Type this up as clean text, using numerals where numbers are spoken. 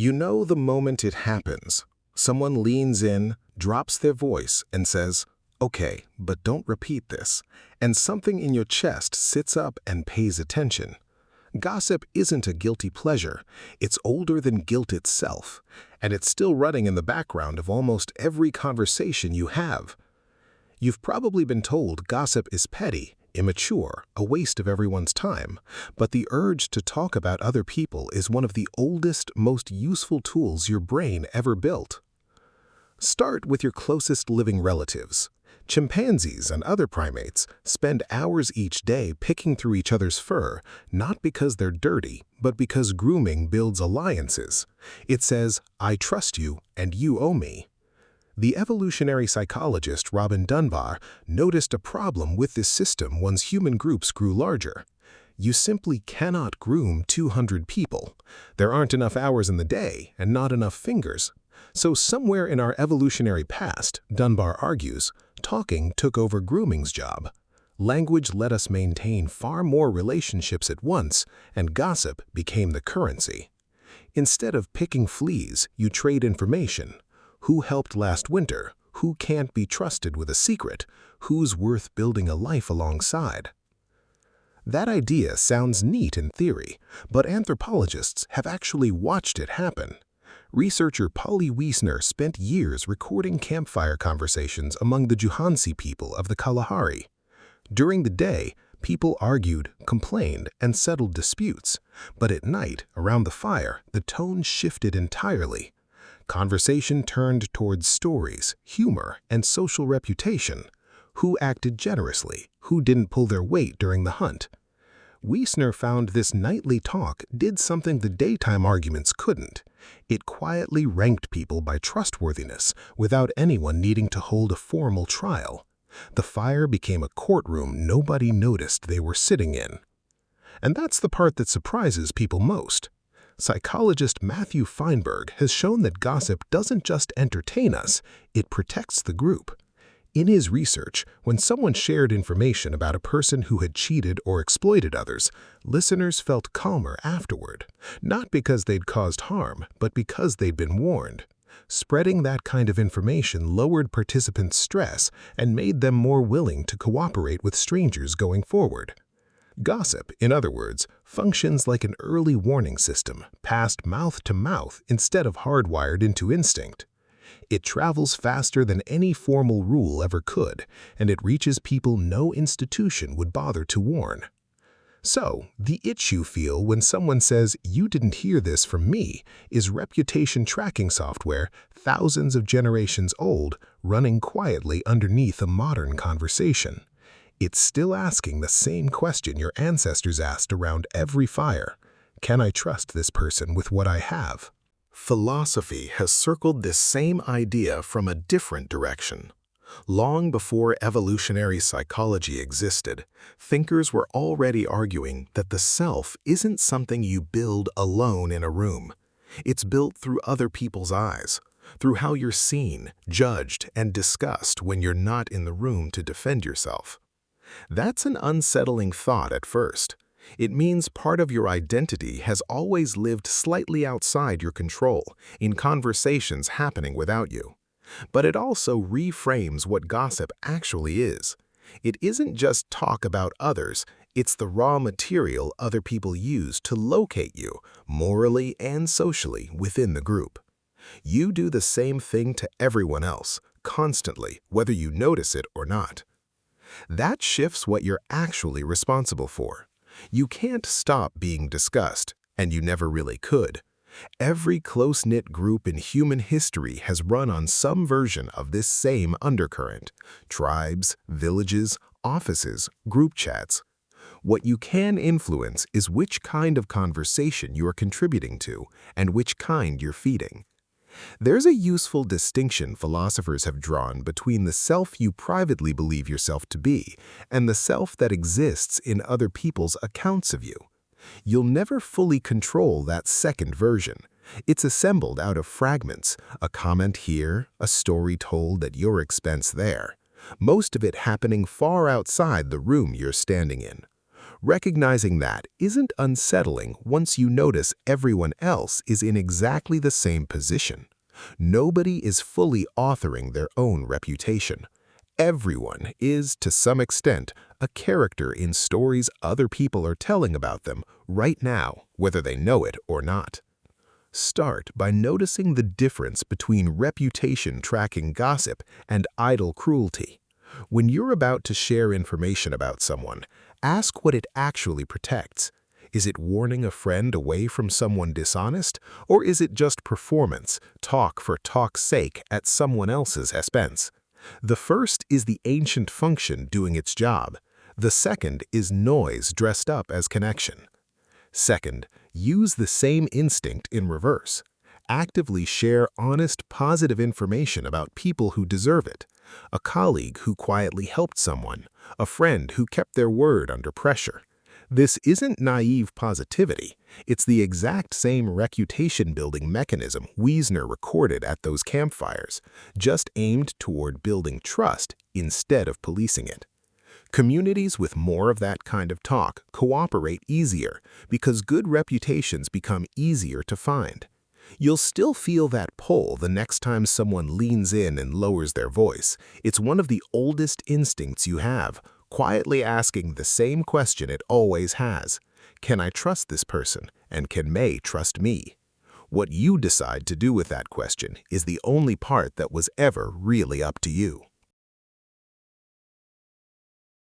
You know the moment it happens. Someone leans in, drops their voice, and says, "Okay, but don't repeat this." And something in your chest sits up and pays attention. Gossip isn't a guilty pleasure. It's older than guilt itself, and it's still running in the background of almost every conversation you have. You've probably been told gossip is petty, immature, a waste of everyone's time, but the urge to talk about other people is one of the oldest, most useful tools your brain ever built. Start with your closest living relatives. Chimpanzees and other primates spend hours each day picking through each other's fur, not because they're dirty, but because grooming builds alliances. It says, "I trust you and you owe me." The evolutionary psychologist Robin Dunbar noticed a problem with this system once human groups grew larger. You simply cannot groom 200 people. There aren't enough hours in the day and not enough fingers. So somewhere in our evolutionary past, Dunbar argues, talking took over grooming's job. Language let us maintain far more relationships at once, and gossip became the currency. Instead of picking fleas, you trade information. Who helped last winter? Who can't be trusted with a secret? Who's worth building a life alongside? That idea sounds neat in theory, but anthropologists have actually watched it happen. Researcher Polly Wiessner spent years recording campfire conversations among the Juhansi people of the Kalahari. During the day, people argued, complained, and settled disputes, but at night, around the fire, the tone shifted entirely. Conversation turned towards stories, humor, and social reputation. Who acted generously? Who didn't pull their weight during the hunt? Wiessner found this nightly talk did something the daytime arguments couldn't. It quietly ranked people by trustworthiness without anyone needing to hold a formal trial. The fire became a courtroom nobody noticed they were sitting in. And that's the part that surprises people most. Psychologist Matthew Feinberg has shown that gossip doesn't just entertain us, it protects the group. In his research, when someone shared information about a person who had cheated or exploited others, listeners felt calmer afterward, not because they'd caused harm, but because they'd been warned. Spreading that kind of information lowered participants' stress and made them more willing to cooperate with strangers going forward. Gossip, in other words, functions like an early warning system, passed mouth to mouth instead of hardwired into instinct. It travels faster than any formal rule ever could, and it reaches people no institution would bother to warn. So, the itch you feel when someone says, "You didn't hear this from me," is reputation tracking software thousands of generations old running quietly underneath a modern conversation. It's still asking the same question your ancestors asked around every fire. Can I trust this person with what I have? Philosophy has circled this same idea from a different direction. Long before evolutionary psychology existed, thinkers were already arguing that the self isn't something you build alone in a room. It's built through other people's eyes, through how you're seen, judged, and discussed when you're not in the room to defend yourself. That's an unsettling thought at first. It means part of your identity has always lived slightly outside your control, in conversations happening without you. But it also reframes what gossip actually is. It isn't just talk about others, it's the raw material other people use to locate you, morally and socially, within the group. You do the same thing to everyone else, constantly, whether you notice it or not. That shifts what you're actually responsible for. You can't stop being discussed, and you never really could. Every close-knit group in human history has run on some version of this same undercurrent. Tribes, villages, offices, group chats. What you can influence is which kind of conversation you are contributing to and which kind you're feeding. There's a useful distinction philosophers have drawn between the self you privately believe yourself to be and the self that exists in other people's accounts of you. You'll never fully control that second version. It's assembled out of fragments, a comment here, a story told at your expense there. Most of it happening far outside the room you're standing in. Recognizing that isn't unsettling once you notice everyone else is in exactly the same position. Nobody is fully authoring their own reputation. Everyone is, to some extent, a character in stories other people are telling about them right now, whether they know it or not. Start by noticing the difference between reputation-tracking gossip and idle cruelty. When you're about to share information about someone, ask what it actually protects. Is it warning a friend away from someone dishonest, or is it just performance, talk for talk's sake at someone else's expense? The first is the ancient function doing its job. The second is noise dressed up as connection. Second, use the same instinct in reverse. Actively share honest, positive information about people who deserve it. A colleague who quietly helped someone, a friend who kept their word under pressure. This isn't naive positivity. It's the exact same reputation-building mechanism Wiessner recorded at those campfires, just aimed toward building trust instead of policing it. Communities with more of that kind of talk cooperate easier because good reputations become easier to find. You'll still feel that pull the next time someone leans in and lowers their voice. It's one of the oldest instincts you have, quietly asking the same question it always has. Can I trust this person, and can May trust me? What you decide to do with that question is the only part that was ever really up to you.